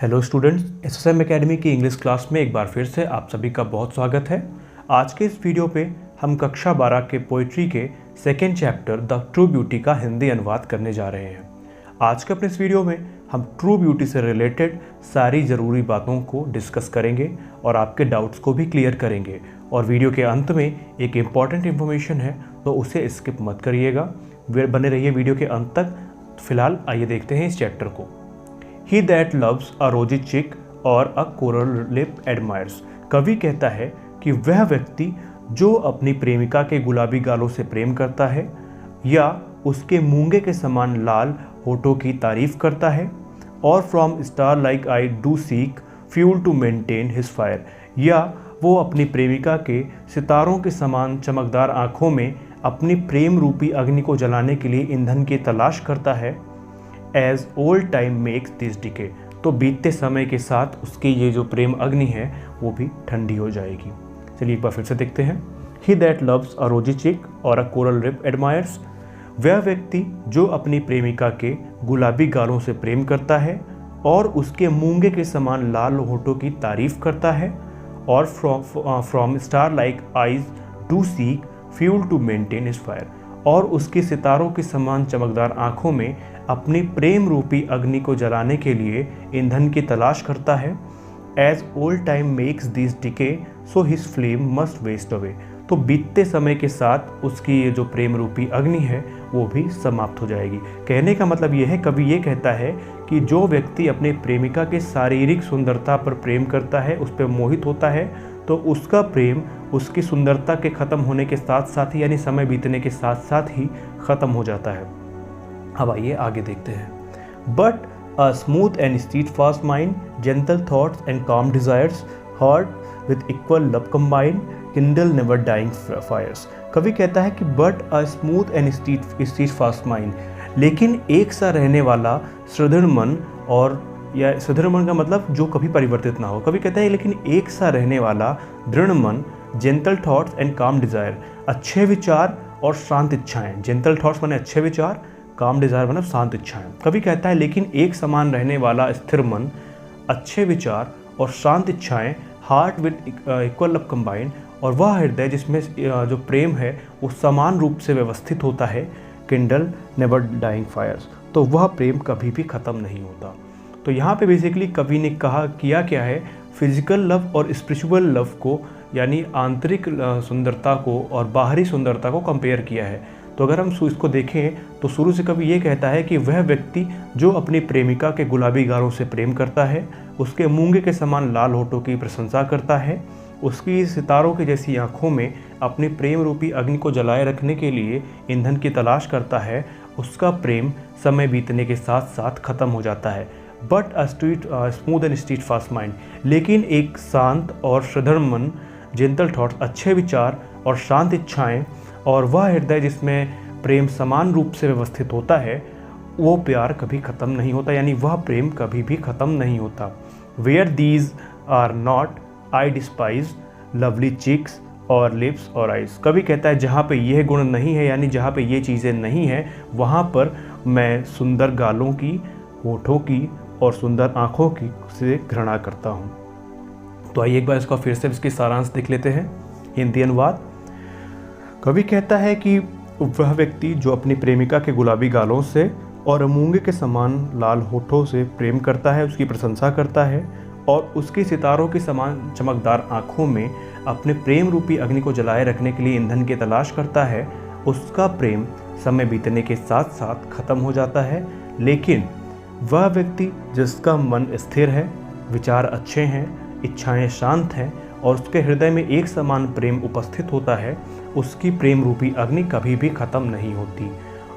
Hello students, SSM academy की English class में एक बार फिर से आप सभी का बहुत स्वागत है। आज के इस वीडियो पे हम कक्षा 12 के पोइट्री के second chapter the true beauty का हिंदी अनुवाद करने जा रहे हैं। आज के अपने इस वीडियो में हम ट्रू ब्यूटी से रिलेटेड सारी ज़रूरी बातों को डिस्कस करेंगे और आपके डाउट्स को भी क्लियर करेंगे। और वीडियो के अंत में एक इम्पॉर्टेंट इन्फॉर्मेशन है, तो उसे स्किप मत करिएगा, बने रहिए वीडियो के अंत तक। फिलहाल आइए देखते हैं इस चैप्टर को। He that loves a rosy cheek और a coral lip admires। कवि कहता है कि वह व्यक्ति जो अपनी प्रेमिका के गुलाबी गालों से प्रेम करता है या उसके मूंगे के समान लाल होठों की तारीफ करता है, और from star like eyes do seek fuel to maintain his fire, या वो अपनी प्रेमिका के सितारों के समान चमकदार आँखों में अपनी प्रेम रूपी अग्नि को जलाने के लिए ईंधन की तलाश करता है। As old time makes this decay, तो बीतते समय के साथ उसकी ये जो प्रेम अग्नि है वो भी ठंडी हो जाएगी। चलिए एक बार फिर से देखते हैं। ही दैट लव्स अ रोजी चिक और अ कोरल रिप एडमायर्स, वह व्यक्ति जो अपनी प्रेमिका के गुलाबी गालों से प्रेम करता है और उसके मूंगे के समान लाल होठों की तारीफ करता है, और from star like eyes do seek fuel to maintain his fire, और उसके सितारों के समान चमकदार आँखों में अपनी प्रेम रूपी अग्नि को जलाने के लिए ईंधन की तलाश करता है। As old time makes this decay so his flame must waste away, तो बीतते समय के साथ उसकी ये जो प्रेम रूपी अग्नि है वो भी समाप्त हो जाएगी। कहने का मतलब ये है, कवि ये कहता है कि जो व्यक्ति अपने प्रेमिका के शारीरिक सुंदरता पर प्रेम करता है, उस पर मोहित होता है, तो उसका प्रेम उसकी सुंदरता के ख़त्म होने के साथ साथ ही, यानी समय बीतने के साथ साथ ही ख़त्म हो जाता है। अब आइए आगे देखते हैं। But a smooth and steadfast mind, gentle thoughts and calm desires, heart with equal love combined, kindle never dying fires. कवि कहता है कि but a smooth and steadfast mind, लेकिन एक सा रहने वाला सुदृढ़ मन, और या सुदृढ़ मन का मतलब जो कभी परिवर्तित ना हो। कवि कहता है लेकिन एक सा रहने वाला दृढ़ मन, जेंटल थॉट्स एंड काम डिजायर, अच्छे विचार और शांत इच्छाएं। जेंटल थॉट्स माने अच्छे विचार, काम डिजायर मतलब शांत इच्छाएं। कवि कहता है लेकिन एक समान रहने वाला स्थिर मन, अच्छे विचार और शांत इच्छाएं, heart with equal love combined, और वह हृदय जिसमें जो प्रेम है वो समान रूप से व्यवस्थित होता है, किंडल नेवर डाइंग फायर्स, तो वह प्रेम कभी भी ख़त्म नहीं होता। तो यहाँ पे बेसिकली कवि ने किया क्या है, फिजिकल लव और स्पिरिचुअल लव को, यानी आंतरिक सुंदरता को और बाहरी सुंदरता को कंपेयर किया है। तो अगर हम इसको देखें तो शुरू से कवि ये कहता है कि वह व्यक्ति जो अपनी प्रेमिका के गुलाबी गालों से प्रेम करता है, उसके मूंगे के समान लाल होठों की प्रशंसा करता है, उसकी सितारों की जैसी आँखों में अपनी प्रेम रूपी अग्नि को जलाए रखने के लिए ईंधन की तलाश करता है, उसका प्रेम समय बीतने के साथ साथ ख़त्म हो जाता है। But a smooth and steadfast mind, लेकिन एक शांत और सुदृढ़ मन, जेंटल थॉट्स अच्छे विचार और शांत इच्छाएं, और वह हृदय जिसमें प्रेम समान रूप से व्यवस्थित होता है, वो प्यार कभी ख़त्म नहीं होता, यानी वह प्रेम कभी भी ख़त्म नहीं होता। Where these are not I despise lovely cheeks और लिप्स और आइज। कभी कहता है जहाँ पे यह गुण नहीं है, यानी जहाँ पे ये चीज़ें नहीं हैं, वहाँ पर मैं सुंदर गालों की, होठों की और सुंदर आँखों की से घृणा करता हूँ। तो आइए एक बार इसका फिर से इसकी सारांश देख लेते हैं, हिंदी अनुवाद। कवि कहता है कि वह व्यक्ति जो अपनी प्रेमिका के गुलाबी गालों से और मूंगे के समान लाल होठों से प्रेम करता है, उसकी प्रशंसा करता है, और उसकी सितारों की समान चमकदार आँखों में अपने प्रेम रूपी अग्नि को जलाए रखने के लिए ईंधन की तलाश करता है, उसका प्रेम समय बीतने के साथ साथ खत्म हो जाता है। लेकिन वह व्यक्ति जिसका मन स्थिर है, विचार अच्छे हैं, इच्छाएं शांत हैं, और उसके हृदय में एक समान प्रेम उपस्थित होता है, उसकी प्रेम रूपी अग्नि कभी भी ख़त्म नहीं होती।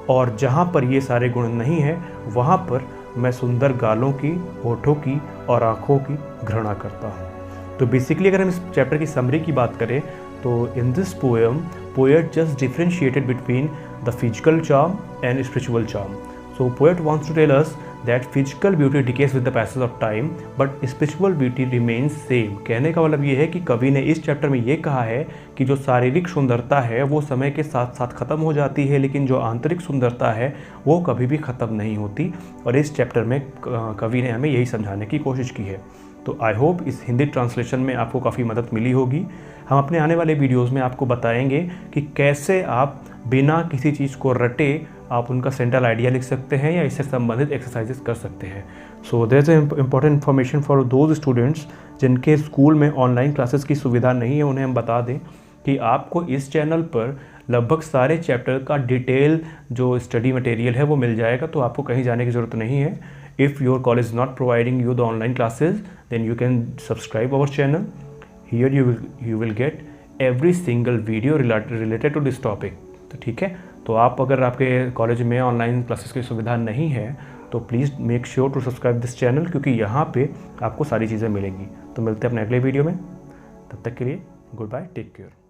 और जहाँ पर ये सारे गुण नहीं हैं, वहाँ पर मैं सुंदर गालों की, होठों की और आँखों की घृणा करता हूँ। तो बेसिकली अगर हम इस चैप्टर की समरी की बात करें तो in this poem poet just differentiated between the physical charm and spiritual charm. So poet wants to tell us that physical beauty decades with the passage of time but spiritual beauty remains same. कहने का मतलब ये है कि कवि ने इस chapter में ये कहा है कि जो शारीरिक सुंदरता है वो समय के साथ साथ ख़त्म हो जाती है, लेकिन जो आंतरिक सुंदरता है वो कभी भी ख़त्म नहीं होती। और इस चैप्टर में कवि ने हमें यही समझाने की कोशिश की है। तो आई होप इस हिंदी ट्रांसलेशन में आपको काफ़ी मदद मिली होगी। हम अपने आने वाले वीडियोज़ में आपको बताएंगे कि कैसे आप बिना किसी चीज़ को रटे आप उनका सेंट्रल आइडिया लिख सकते हैं या इससे संबंधित एक्सरसाइजेस कर सकते हैं। So there is important information for those students जिनके स्कूल में ऑनलाइन क्लासेस की सुविधा नहीं है, उन्हें हम बता दें कि आपको इस चैनल पर लगभग सारे चैप्टर का डिटेल जो स्टडी मटेरियल है वो मिल जाएगा, तो आपको कहीं जाने की ज़रूरत नहीं है। If your college not providing you the online classes then you can subscribe our channel. Here you will get every single video related to this topic। तो ठीक है, तो आप अगर आपके कॉलेज में ऑनलाइन क्लासेस की सुविधा नहीं है तो please make sure to subscribe this channel, क्योंकि यहाँ पे आपको सारी चीज़ें मिलेंगी। तो मिलते हैं अपने अगले वीडियो में, तब तक के लिए गुड बाय, टेक केयर।